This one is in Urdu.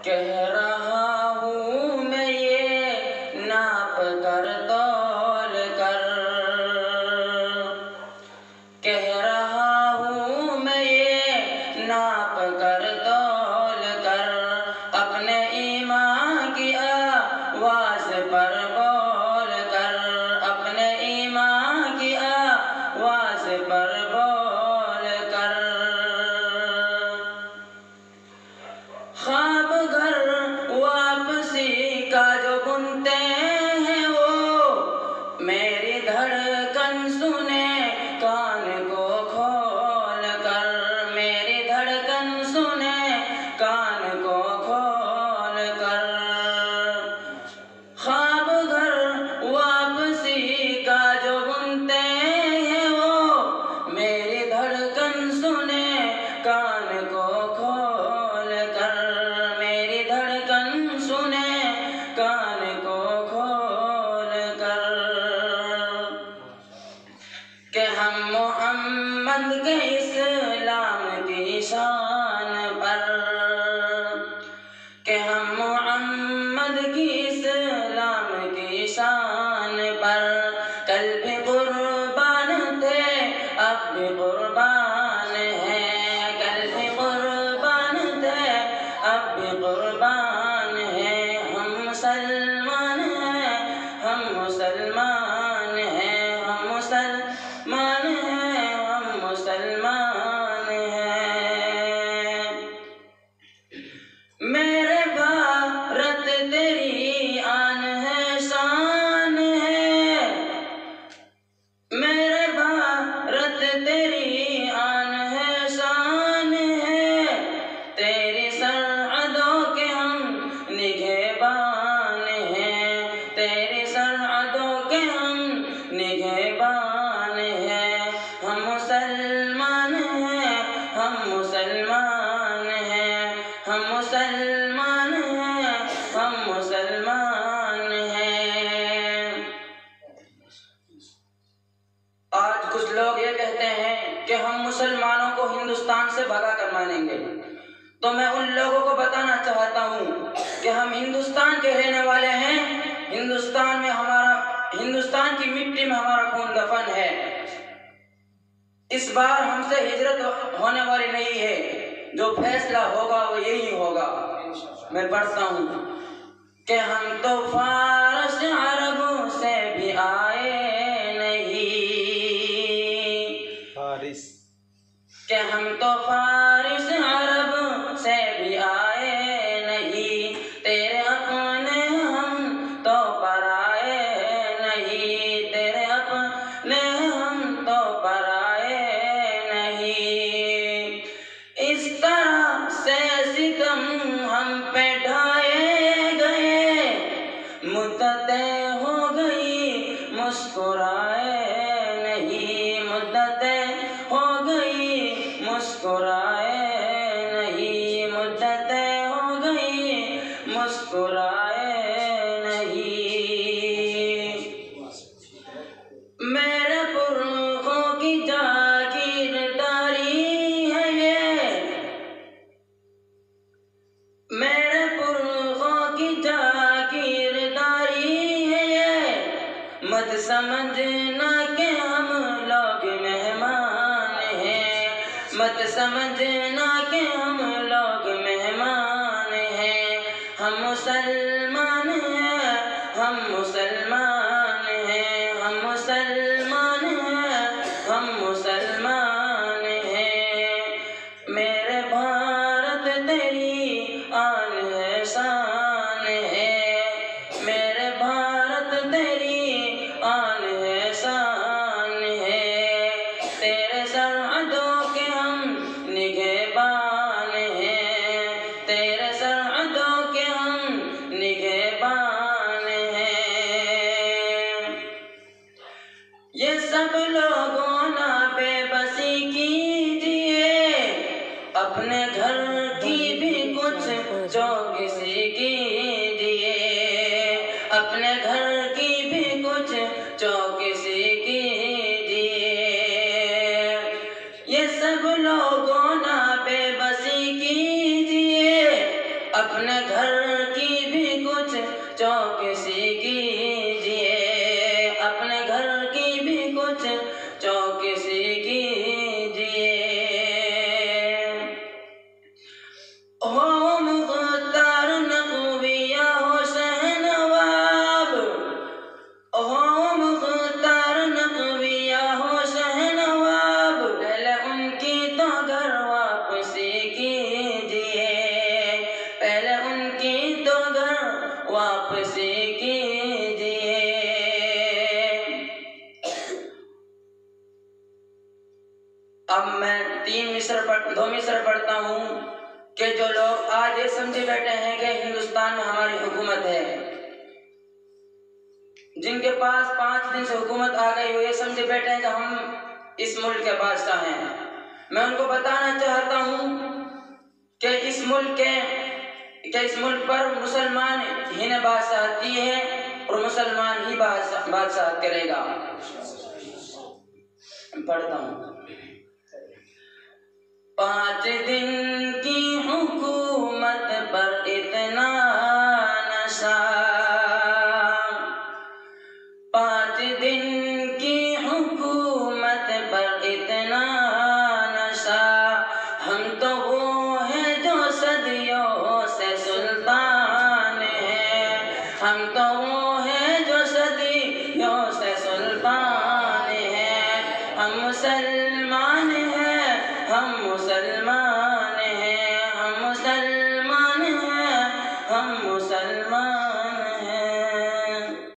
کہہ رہا ہوں میں یہ ناپ کر تول کر، کہہ رہا ہوں میں یہ ناپ کر تول کر، اپنے ایمان کی آواز پر بول کر، اپنے ایمان کی آواز پر بول کر۔ خواب گھر واپسی کا جو بنتے ہیں وہ میری دھڑکن سنے کان کو کھول کر، میری دھڑکن سنے کان کو کھول کر۔ خواب گھر واپسی کا جو بنتے ہیں وہ میری دھڑکن سنے کان کو کھول کر، میری دھڑکن سنے کان کو کھول کر۔ کہ ہم محمد کے اسلام کی شان پر، کہ ہم محمد کی اسلام کی شان پر کل بھی قربان تھے اب بھی قربان ہیں، کل بھی قربان تھے اب بھی قربان ہیں۔ ہم مسلمان ہیں، ہم مسلمان ہیں، ہم مسلمان ہیں، ہم مسلمان ہیں۔ میرے بھارت تیری آن ہے شان ہے، میرے بھارت تیری آن ہے شان ہے، تیری سرحدوں کے ہم نگہبان ہیں، تیری سرحدوں کے ہم نگہبان ہیں۔ ہم مسلمان ہیں، ہم مسلمان ہیں، ہم مسلمان ہیں، ہم مسلمان ہیں۔ آج کچھ لوگ یہ کہتے ہیں کہ ہم مسلمانوں کو ہندوستان سے بھگا کر مانیں گے، تو میں ان لوگوں کو بتانا چاہتا ہوں کہ ہم ہندوستان کے رہنے والے ہیں، ہندوستان کی مٹی میں ہمارا خون دفن ہے۔ اس بار ہم سے ہجرت ہونے والی نہیں ہے، جو فیصلہ ہوگا وہ یہی ہوگا۔ میں پڑھتا ہوں کہ ہم تو فارس عرب سے بھی آئے نہیں، کہ ہم تو فارس عرب سے بھی آئے نہیں، تیرے اپنے ہم تو پرائے نہیں، تیرے اپنے ہم تو پرائے نہیں۔ اس طرح سے ستم ہم پہ ڈھائے گئے، مدتیں ہو گئی مسکرائے نہیں، مدتیں ہو گئی مسکرائے نہیں، مدتیں ہو گئی مسکرائے نہیں۔ میرے پرخوں کی جاگیرداری ہے یہ، میرے پرخوں کی جاگیرداری ہے یہ، مت سمجھنا کہ ہم لوگ مہمان ہیں، مت سمجھنا کہ ہم لوگ مہمان ہیں۔ ہم مسلمان ہیں، ہم مسلمان ہیں، ہم مسلمان ہیں، ہم مسلمان ہیں۔ میرے بھارت تیری آن ہے شان ہے، میرے بھارت تیری آن ہے شان ہے، تیرے سرحدوں کے ہم نگہبان ہیں، تیرے سرحدوں کے ہم نگہبان ہیں۔ یہ سب لوگوں نہ بے بسی کیجئے، اپنے گھر کی بھی اپنے گھر کی بھی کچھ چوکسی کیجئے، اپنے گھر کی بھی کچھ چوکسی کیجئے۔ ہو مختار نقوی یا ہو شہ نواب، ہو مختار نقوی یا ہو شہ نواب، پہلے ان کی تو گھر واپسی کیجئے، پہلے ان کی تو گھر واپسی کیجئے۔ اب میں دو مصر پڑھتا ہوں کہ جو لوگ آج یہ سمجھے بیٹھے ہیں کہ ہندوستان میں ہماری حکومت ہے، جن کے پاس 5 دن سے حکومت آ گئی، وہ یہ سمجھے بیٹھے ہیں کہ ہم اس ملک کے بادشاہ ہیں، میں ان کو بتانا چاہتا ہوں کہ اس ملک پر مسلمان ہی نے بادشاہت کی ہے اور مسلمان ہی بادشاہت کرے گا۔ پڑھتا ہوں۔ 5 دن